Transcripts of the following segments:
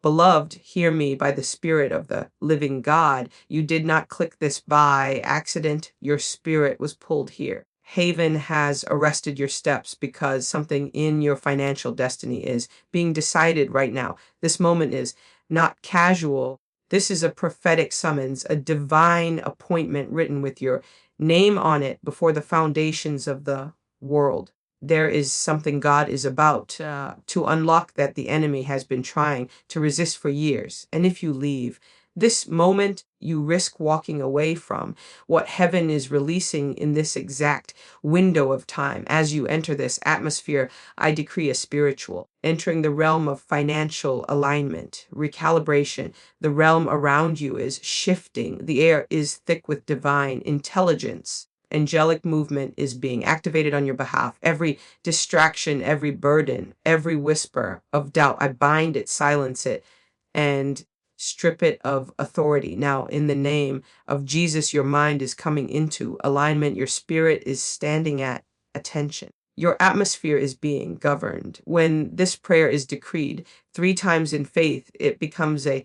Beloved, hear me by the Spirit of the living God. You did not click this by accident. Your spirit was pulled here. Haven has arrested your steps because something in your financial destiny is being decided right now. This moment is not casual. This is a prophetic summons, a divine appointment written with your name on it before the foundations of the world. There is something God is about to unlock that the enemy has been trying to resist for years. And if you leave this moment, you risk walking away from what heaven is releasing in this exact window of time. As you enter this atmosphere, I decree a spiritual, entering the realm of financial alignment, recalibration. The realm around you is shifting. The air is thick with divine intelligence. Angelic movement is being activated on your behalf. Every distraction, every burden, every whisper of doubt, I bind it, silence it, and strip it of authority. Now, in the name of Jesus, your mind is coming into alignment. Your spirit is standing at attention. Your atmosphere is being governed. When this prayer is decreed 3 times in faith, it becomes a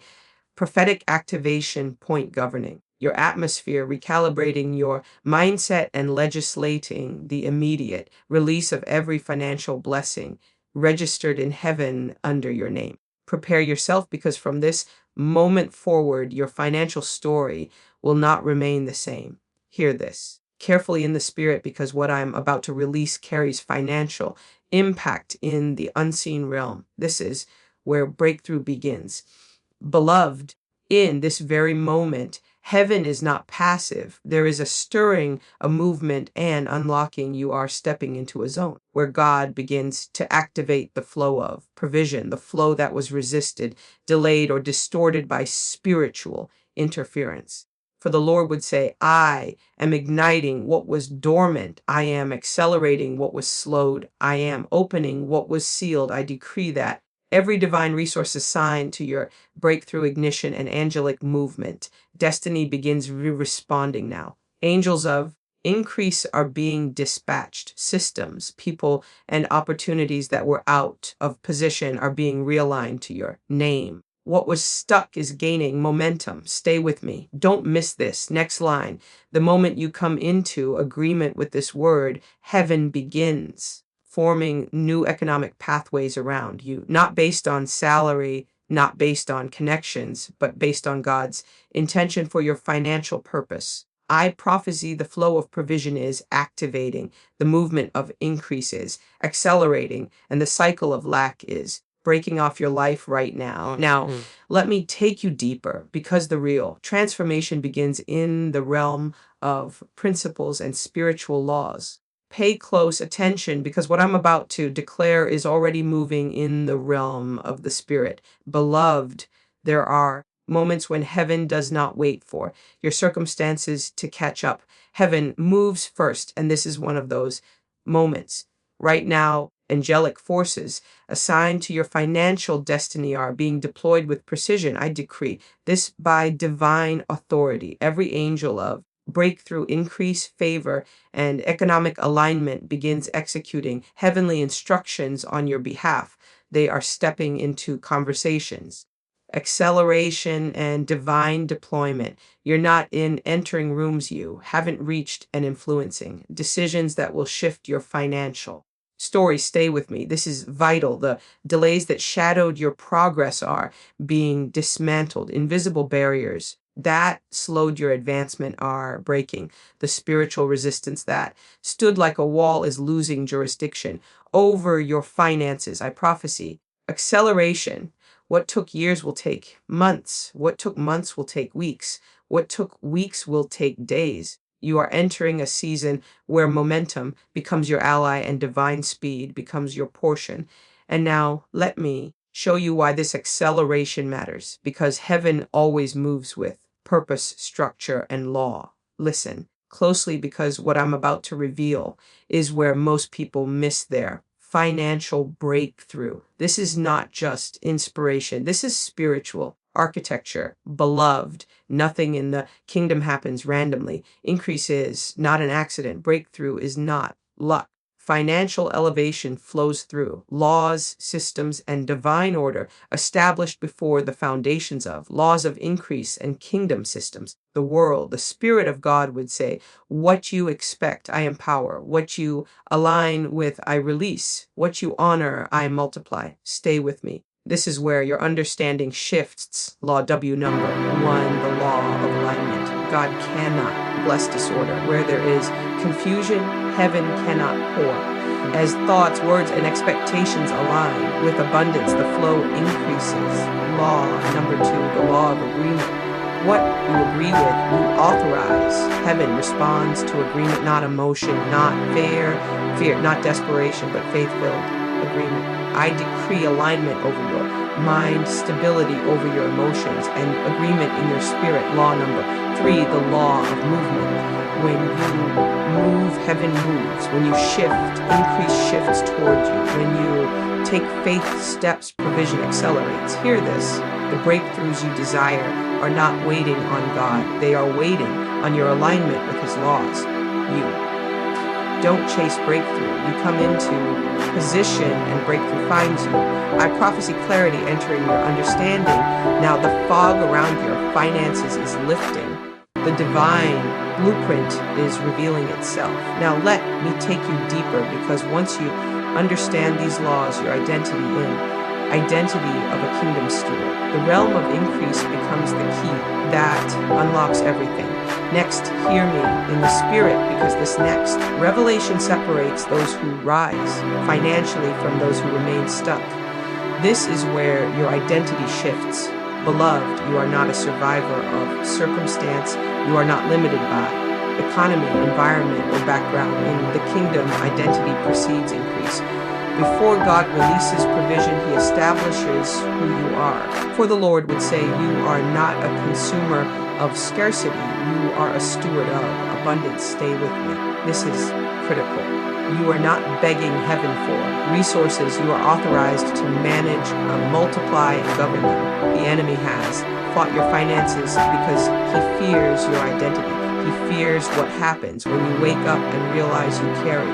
prophetic activation point governing your atmosphere, recalibrating your mindset, and legislating the immediate release of every financial blessing registered in heaven under your name. Prepare yourself, because from this moment forward, your financial story will not remain the same. Hear this carefully in the spirit, because what I'm about to release carries financial impact in the unseen realm. This is where breakthrough begins. Beloved, in this very moment, heaven is not passive. There is a stirring, a movement, and unlocking. You are stepping into a zone where God begins to activate the flow of provision, the flow that was resisted, delayed, or distorted by spiritual interference. For the Lord would say, I am igniting what was dormant. I am accelerating what was slowed. I am opening what was sealed. I decree that every divine resource assigned to your breakthrough, ignition, and angelic movement, destiny begins responding now. Angels of increase are being dispatched. Systems, people, and opportunities that were out of position are being realigned to your name. What was stuck is gaining momentum. Stay with me. Don't miss this. Next line. The moment you come into agreement with this word, heaven begins forming new economic pathways around you, not based on salary, not based on connections, but based on God's intention for your financial purpose. I prophesy the flow of provision is activating, the movement of increase is accelerating, and the cycle of lack is breaking off your life right now. Now, let me take you deeper, because the real transformation begins in the realm of principles and spiritual laws. Pay close attention, because what I'm about to declare is already moving in the realm of the spirit. Beloved, there are moments when heaven does not wait for your circumstances to catch up. Heaven moves first, and this is one of those moments. Right now, angelic forces assigned to your financial destiny are being deployed with precision. I decree this by divine authority. Every angel of breakthrough, increase, favor, and economic alignment begins executing heavenly instructions on your behalf. They are stepping into conversations, acceleration, and divine deployment. You're not in entering rooms you haven't reached, and influencing decisions that will shift your financial story. Stay with me. This is vital. The delays that shadowed your progress are being dismantled. Invisible barriers that slowed your advancement are breaking. The spiritual resistance that stood like a wall is losing jurisdiction over your finances. I prophesy acceleration. What took years will take months. What took months will take weeks. What took weeks will take days. You are entering a season where momentum becomes your ally and divine speed becomes your portion. And now let me show you why this acceleration matters, because heaven always moves with purpose, structure, and law. Listen closely, because what I'm about to reveal is where most people miss their financial breakthrough. This is not just inspiration. This is spiritual architecture. Beloved, nothing in the kingdom happens randomly. Increase is not an accident. Breakthrough is not luck. financial elevation flows through laws, systems, and divine order established before the foundations of laws of increase and kingdom systems. The world, the Spirit of God would say, what you expect, I empower. What you align with, I release. What you honor, I multiply. Stay with me. This is where your understanding shifts. Law W number 1, the law of alignment. God cannot bless disorder. Where there is confusion, heaven cannot pour. As thoughts, words, and expectations align with abundance, the flow increases. Law number 2, the law of agreement. What you agree with, you authorize. Heaven responds to agreement, not emotion, not fear, not desperation, but faith-filled agreement. I decree alignment over your mind, stability over your emotions, and agreement in your spirit. Law number 3, the law of movement. When you move, heaven moves. When you shift, increase shifts towards you. When you take faith steps, provision accelerates. Hear this. The breakthroughs you desire are not waiting on God. They are waiting on your alignment with His laws. You don't chase breakthrough. You come into position and breakthrough finds you. I prophesy clarity entering your understanding. Now the fog around your finances is lifting. The divine blueprint is revealing itself. Now let me take you deeper, because once you understand these laws, your identity of a kingdom steward, the realm of increase becomes the key that unlocks everything. Next, hear me in the spirit, because this next revelation separates those who rise financially from those who remain stuck. This is where your identity shifts. Beloved, you are not a survivor of circumstance. You are not limited by economy, environment, or background. In the kingdom, identity precedes increase. Before God releases provision, He establishes who you are. For the Lord would say, you are not a consumer of scarcity. You are a steward of abundance. Stay with me. This is critical. You are not begging heaven for resources. You are authorized to manage, multiply, and govern them. The enemy has fought your finances because he fears your identity. He fears what happens when you wake up and realize you carry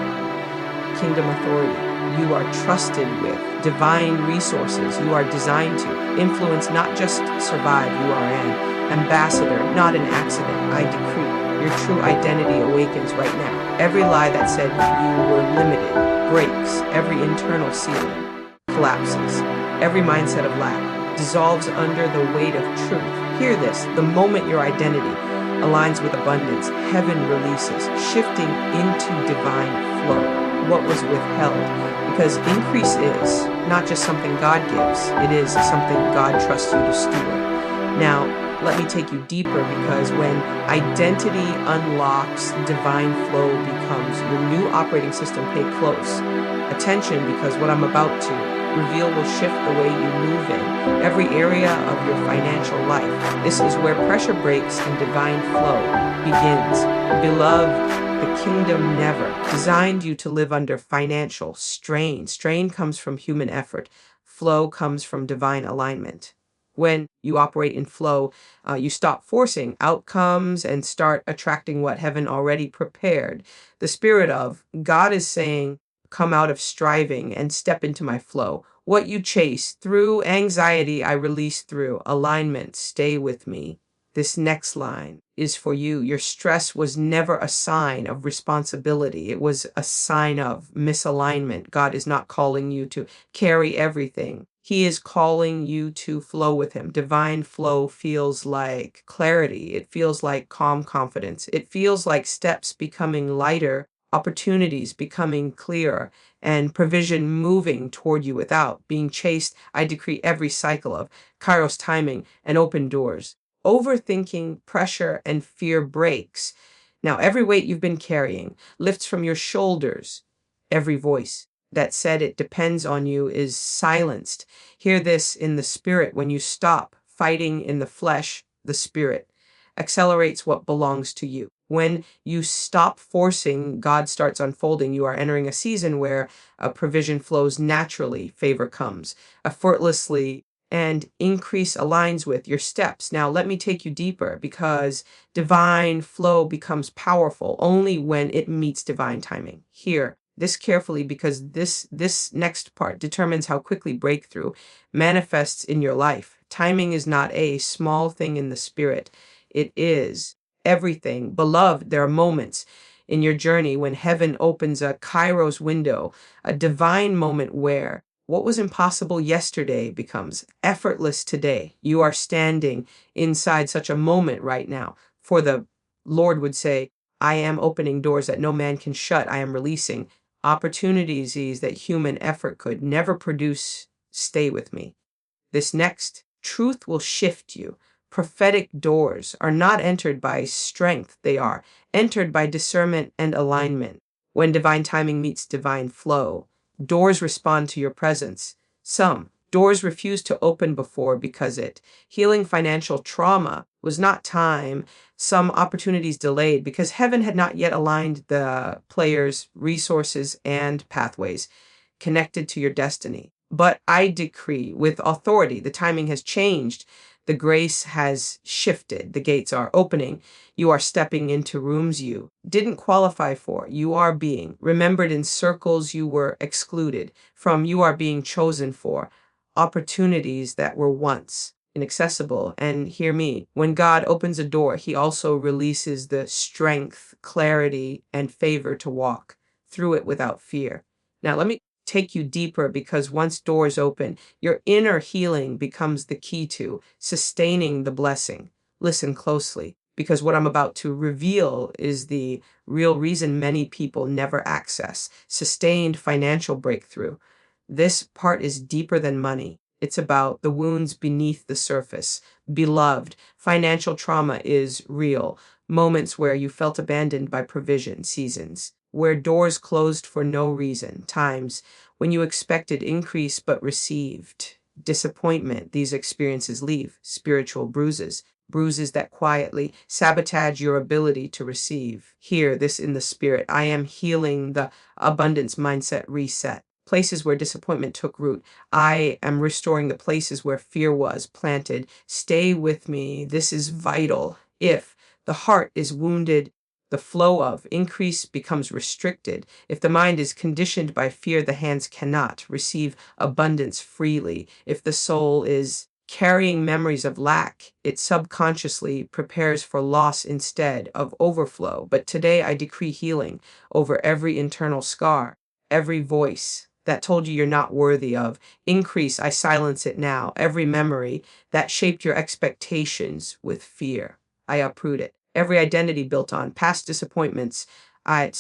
kingdom authority. You are trusted with divine resources. You are designed to influence, not just survive. You are an ambassador, not an accident. I decree your true identity awakens right now. Every lie that said you were limited breaks. Every internal ceiling collapses. Every mindset of lack dissolves under the weight of truth. Hear this. The moment your identity aligns with abundance, heaven releases, shifting into divine flow. What was withheld, because increase is not just something God gives, it is something God trusts you to steward. Now, let me take you deeper, because when identity unlocks, divine flow becomes your new operating system. Pay close attention, because what I'm about to reveal will shift the way you move in every area of your financial life. This is where pressure breaks and divine flow begins. Beloved, the kingdom never designed you to live under financial strain. Strain comes from human effort. Flow comes from divine alignment. When you operate in flow, you stop forcing outcomes and start attracting what heaven already prepared. The Spirit of God is saying, come out of striving and step into my flow. What you chase through anxiety, I release through alignment. Stay with me. This next line is for you. Your stress was never a sign of responsibility. It was a sign of misalignment. God is not calling you to carry everything. He is calling you to flow with Him. Divine flow feels like clarity. It feels like calm confidence. It feels like steps becoming lighter, opportunities becoming clearer, and provision moving toward you without being chased. I decree every cycle of Kairos timing and open doors. Overthinking, pressure, and fear breaks. Now, every weight you've been carrying lifts from your shoulders. Every voice that said it depends on you is silenced. Hear this in the spirit. When you stop fighting in the flesh, the spirit accelerates what belongs to you. When you stop forcing, God starts unfolding. You are entering a season where provision flows naturally, favor comes effortlessly, and increase aligns with your steps. Now, let me take you deeper, because divine flow becomes powerful only when it meets divine timing. Here, this carefully because this next part determines how quickly breakthrough manifests in your life. Timing is not a small thing in the spirit. It is everything. Beloved, there are moments in your journey when heaven opens a Kairos window, a divine moment where what was impossible yesterday becomes effortless today. You are standing inside such a moment right now. For the Lord would say, I am opening doors that no man can shut. I am releasing opportunities that human effort could never produce. Stay with me. This next truth will shift you. Prophetic doors are not entered by strength, they are entered by discernment and alignment. When divine timing meets divine flow, doors respond to your presence. Some doors refuse to open before because it healing financial trauma was not time. Some opportunities delayed because heaven had not yet aligned the players, resources, and pathways connected to your destiny. But I decree with authority, the timing has changed. The grace has shifted. The gates are opening. You are stepping into rooms you didn't qualify for. You are being remembered in circles you were excluded from. You are being chosen for opportunities that were once inaccessible. And hear me, when God opens a door, he also releases the strength, clarity, and favor to walk through it without fear. Now, let me take you deeper because once doors open, your inner healing becomes the key to sustaining the blessing. Listen closely because what I'm about to reveal is the real reason many people never access sustained financial breakthrough. This part is deeper than money. It's about the wounds beneath the surface. Beloved, financial trauma is real. Moments where you felt abandoned by provision, seasons where doors closed for no reason, times when you expected increase but received disappointment. These experiences leave spiritual bruises, bruises that quietly sabotage your ability to receive. Hear this in the spirit. I am healing the abundance mindset reset. Places where disappointment took root. I am restoring the places where fear was planted. Stay with me. This is vital. If the heart is wounded, the flow of increase becomes restricted. If the mind is conditioned by fear, the hands cannot receive abundance freely. If the soul is carrying memories of lack, it subconsciously prepares for loss instead of overflow. But today I decree healing over every internal scar, every voice that told you you're not worthy of increase. I silence it now. Every memory that shaped your expectations with fear, I uproot it. Every identity built on past disappointments, I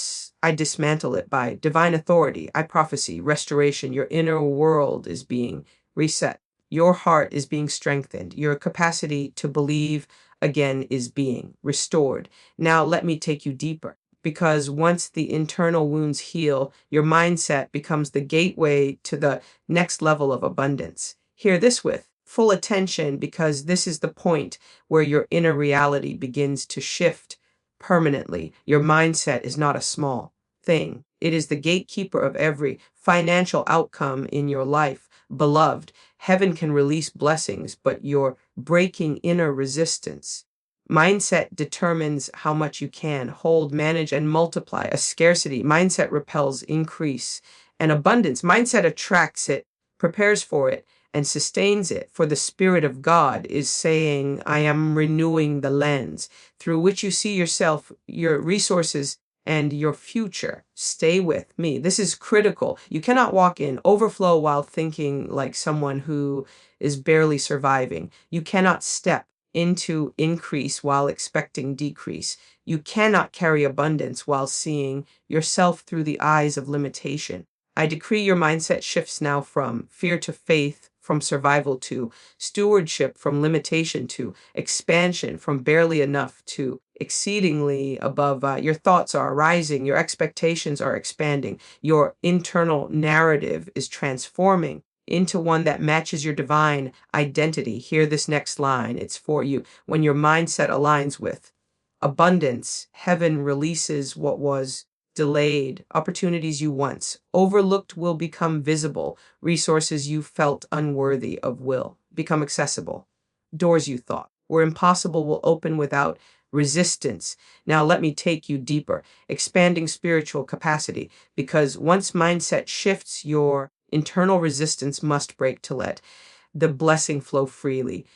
dismantle it by divine authority. I prophesy restoration. Your inner world is being reset. Your heart is being strengthened. Your capacity to believe again is being restored. Now let me take you deeper because once the internal wounds heal, your mindset becomes the gateway to the next level of abundance. Hear this with full attention because this is the point where your inner reality begins to shift permanently. Your mindset is not a small thing. It is the gatekeeper of every financial outcome in your life. Beloved, heaven can release blessings, but you're breaking inner resistance. Mindset determines how much you can hold, manage, and multiply. A scarcity mindset repels increase and abundance. Mindset attracts it, prepares for it, and sustains it. For the Spirit of God is saying, I am renewing the lens through which you see yourself, your resources, and your future. Stay with me. This is critical. You cannot walk in overflow while thinking like someone who is barely surviving. You cannot step into increase while expecting decrease. You cannot carry abundance while seeing yourself through the eyes of limitation. I decree your mindset shifts now from fear to faith, from survival to stewardship, from limitation to expansion, from barely enough to exceedingly above. Your thoughts are rising, your expectations are expanding, your internal narrative is transforming into one that matches your divine identity. Hear this next line, it's for you. When your mindset aligns with abundance, heaven releases what was delayed. Opportunities you once overlooked will become visible. Resources you felt unworthy of will become accessible. Doors you thought were impossible will open without resistance. Now let me take you deeper, expanding spiritual capacity, because once mindset shifts, your internal resistance must break to let the blessing flow freely.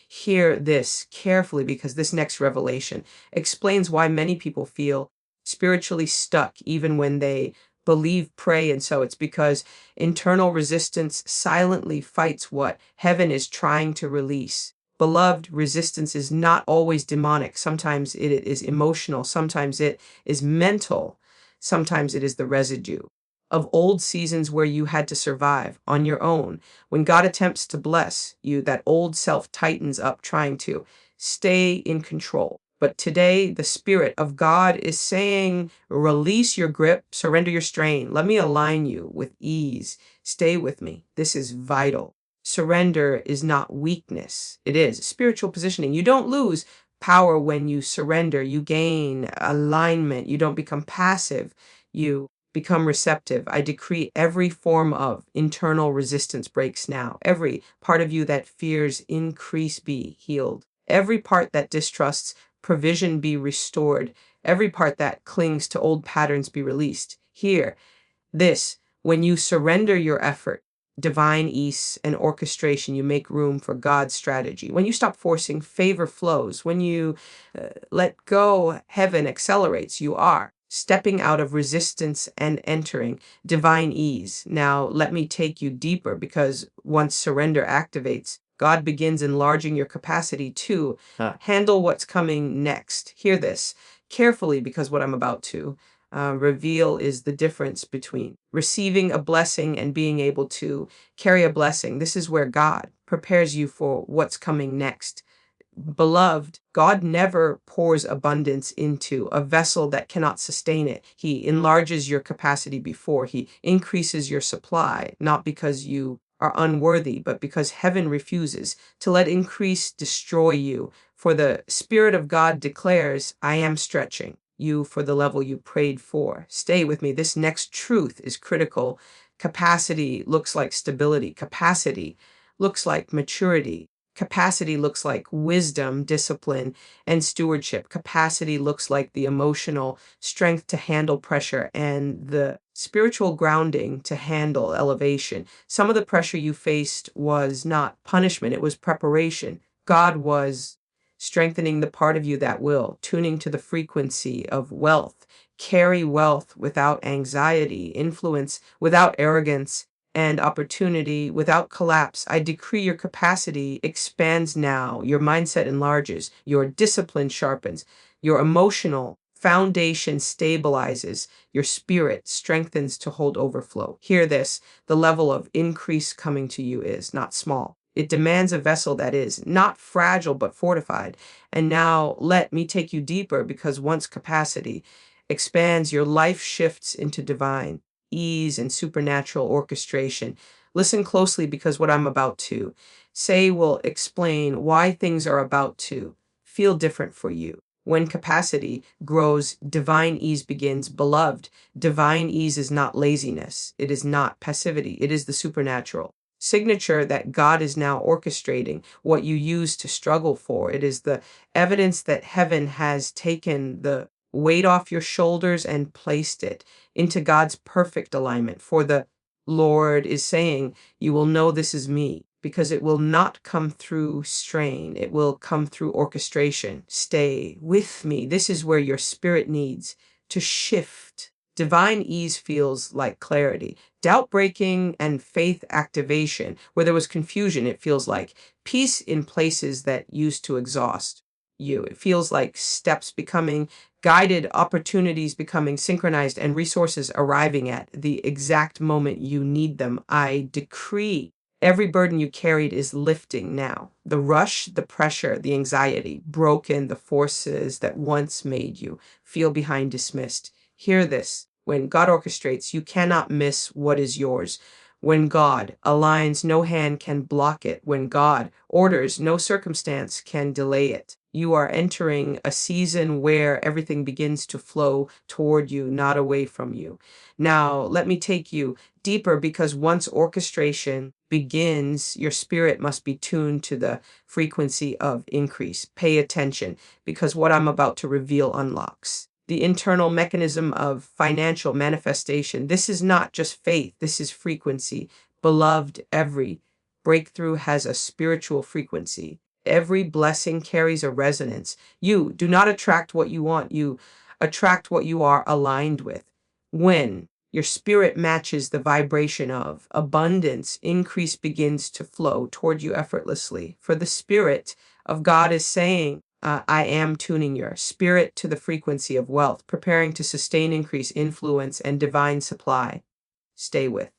Hear this carefully, because this next revelation explains why many people feel spiritually stuck even when they believe, pray, and so it's because internal resistance silently fights what heaven is trying to release. Beloved, resistance is not always demonic. Sometimes it is emotional, sometimes it is mental, sometimes it is the residue of old seasons where you had to survive on your own. When God attempts to bless you, that old self tightens up, trying to stay in control. But today, the Spirit of God is saying, release your grip, surrender your strain. Let me align you with ease. Stay with me. This is vital. Surrender is not weakness, it is spiritual positioning. You don't lose power when you surrender, you gain alignment. You don't become passive, you become receptive. I decree every form of internal resistance breaks now. Every part of you that fears increase be healed. Every part that distrusts provision be restored. Every part that clings to old patterns be released. Hear this: when you surrender your effort, divine ease and orchestration, you make room for God's strategy. When you stop forcing, favor flows. When you let go, heaven accelerates. You are stepping out of resistance and entering divine ease. Now, let me take you deeper, because once surrender activates, God begins enlarging your capacity to handle what's coming next. Hear this carefully, because what I'm about to reveal is the difference between receiving a blessing and being able to carry a blessing. This is where God prepares you for what's coming next. Beloved, God never pours abundance into a vessel that cannot sustain it. He enlarges your capacity before He increases your supply, not because you are unworthy, but because heaven refuses to let increase destroy you. For the Spirit of God declares, I am stretching you for the level you prayed for. Stay with me. This next truth is critical. Capacity looks like stability. Capacity looks like maturity. Capacity looks like wisdom, discipline, and stewardship. Capacity looks like the emotional strength to handle pressure and the spiritual grounding to handle elevation. Some of the pressure you faced was not punishment, it was preparation. God was strengthening the part of you that will, tuning to the frequency of wealth. Carry wealth without anxiety, influence without arrogance, and opportunity without collapse. I decree your capacity expands now, your mindset enlarges, your discipline sharpens, your emotional foundation stabilizes, your spirit strengthens to hold overflow. Hear this: the level of increase coming to you is not small. It demands a vessel that is not fragile but fortified. And now let me take you deeper, because once capacity expands, your life shifts into divine ease and supernatural orchestration. Listen closely, because what I'm about to say will explain why things are about to feel different for you. When capacity grows, divine ease begins. Beloved, divine ease is not laziness. It is not passivity. It is the supernatural signature that God is now orchestrating what you used to struggle for. It is the evidence that heaven has taken the weight off your shoulders and placed it into God's perfect alignment. For the Lord is saying, you will know this is me, because it will not come through strain. It will come through orchestration. Stay with me. This is where your spirit needs to shift. Divine ease feels like clarity. Doubt breaking and faith activation. Where there was confusion, it feels like peace in places that used to exhaust you. It feels like steps becoming guided, opportunities becoming synchronized, and resources arriving at the exact moment you need them. I decree every burden you carried is lifting now. The rush, the pressure, the anxiety, broken, the forces that once made you feel behind, dismissed. Hear this: when God orchestrates, you cannot miss what is yours. When God aligns, no hand can block it. When God orders, no circumstance can delay it. You are entering a season where everything begins to flow toward you, not away from you. Now, let me take you deeper, because once orchestration begins, your spirit must be tuned to the frequency of increase. Pay attention, because what I'm about to reveal unlocks the internal mechanism of financial manifestation. This is not just faith, this is frequency. Beloved, every breakthrough has a spiritual frequency. Every blessing carries a resonance. You do not attract what you want, you attract what you are aligned with. When your spirit matches the vibration of abundance, increase begins to flow toward you effortlessly. For the Spirit of God is saying, I am tuning your spirit to the frequency of wealth, preparing to sustain increase, influence, and divine supply. Stay with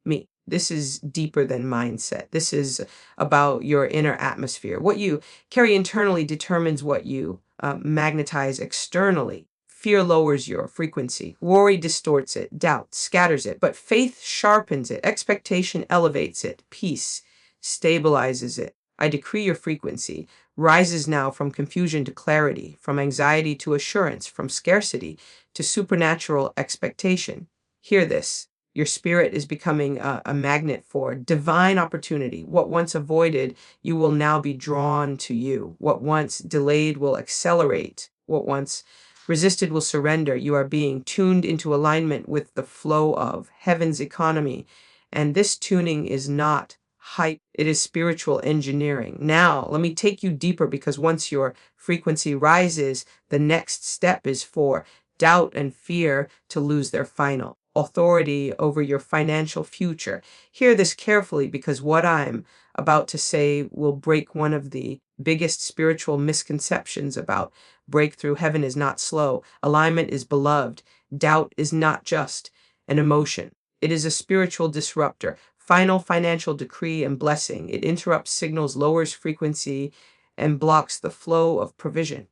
me. This is deeper than mindset. This is about your inner atmosphere. What you carry internally determines what you magnetize externally. Fear lowers your frequency. Worry distorts it. Doubt scatters it. But faith sharpens it. Expectation elevates it. Peace stabilizes it. I decree your frequency rises now from confusion to clarity, from anxiety to assurance, from scarcity to supernatural expectation. Hear this. Your spirit is becoming a magnet for divine opportunity. What once avoided, you will now be drawn to you. What once delayed will accelerate. What once resisted will surrender. You are being tuned into alignment with the flow of heaven's economy. And this tuning is not hype, it is spiritual engineering. Now, let me take you deeper, because once your frequency rises, the next step is for doubt and fear to lose their final authority over your financial future. Hear this carefully, because what I'm about to say will break one of the biggest spiritual misconceptions about breakthrough. Heaven is not slow. Alignment is beloved. Doubt is not just an emotion. It is a spiritual disruptor. Final financial decree and blessing. It interrupts signals, lowers frequency, and blocks the flow of provision.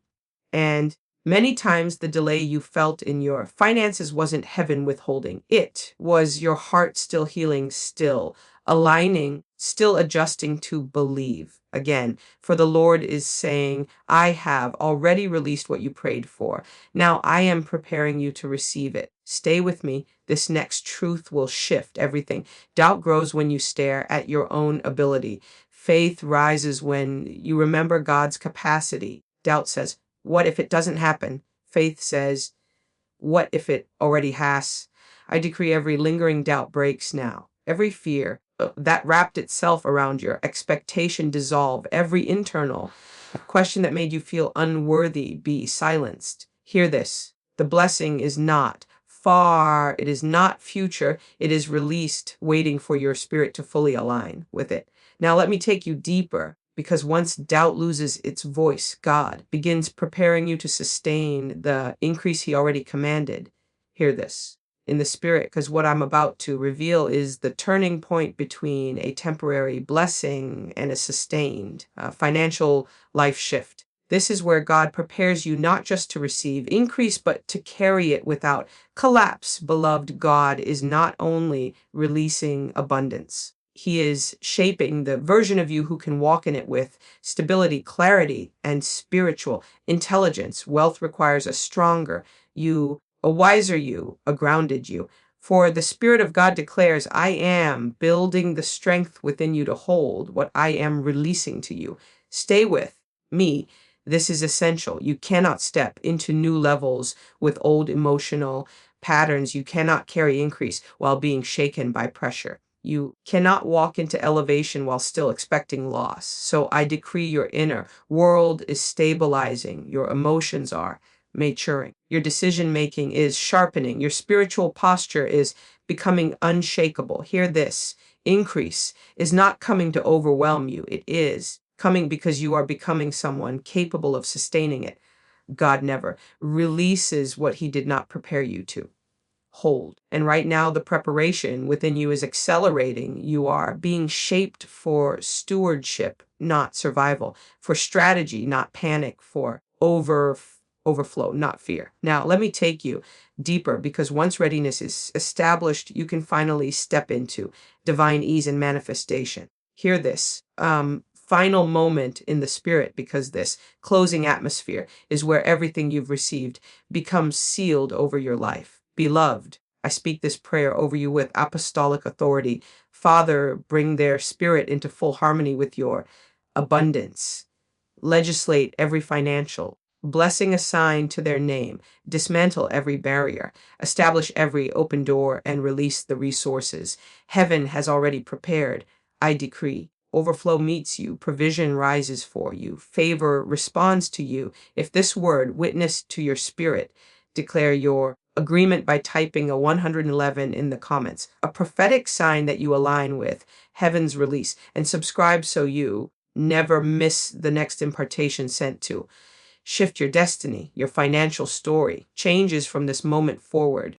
And many times the delay you felt in your finances wasn't heaven withholding. It was your heart still healing, still aligning, still adjusting to believe. Again, for the Lord is saying, I have already released what you prayed for. Now I am preparing you to receive it. Stay with me. This next truth will shift everything. Doubt grows when you stare at your own ability. Faith rises when you remember God's capacity. Doubt says, what if it doesn't happen? Faith says, what if it already has? I decree every lingering doubt breaks now. Every fear that wrapped itself around your expectation dissolve. Every internal question that made you feel unworthy be silenced. Hear this. The blessing is not far. It is not future. It is released, waiting for your spirit to fully align with it. Now let me take you deeper. Because once doubt loses its voice, God begins preparing you to sustain the increase he already commanded. Hear this in the spirit, because what I'm about to reveal is the turning point between a temporary blessing and a sustained financial life shift. This is where God prepares you not just to receive increase, but to carry it without collapse. Beloved, God is not only releasing abundance, he is shaping the version of you who can walk in it with stability, clarity, and spiritual intelligence. Wealth requires a stronger you, a wiser you, a grounded you. For the Spirit of God declares, I am building the strength within you to hold what I am releasing to you. Stay with me. This is essential. You cannot step into new levels with old emotional patterns. You cannot carry increase while being shaken by pressure. You cannot walk into elevation while still expecting loss. So I decree your inner world is stabilizing. Your emotions are maturing. Your decision making is sharpening. Your spiritual posture is becoming unshakable. Hear this. Increase is not coming to overwhelm you. It is coming because you are becoming someone capable of sustaining it. God never releases what he did not prepare you to hold. And right now, the preparation within you is accelerating. You are being shaped for stewardship, not survival, for strategy, not panic, for overflow, not fear. Now, let me take you deeper, because once readiness is established, you can finally step into divine ease and manifestation. Hear this. Final moment in the spirit, because this closing atmosphere is where everything you've received becomes sealed over your life. Beloved, I speak this prayer over you with apostolic authority. Father, bring their spirit into full harmony with your abundance. Legislate every financial blessing assigned to their name, dismantle every barrier, establish every open door, and release the resources heaven has already prepared. I decree overflow meets you, provision rises for you, favor responds to you. If this word witness to your spirit, declare your agreement by typing a 111 in the comments, a prophetic sign that you align with heaven's release, and subscribe so you never miss the next impartation sent to. Shift your destiny, your financial story changes from this moment forward.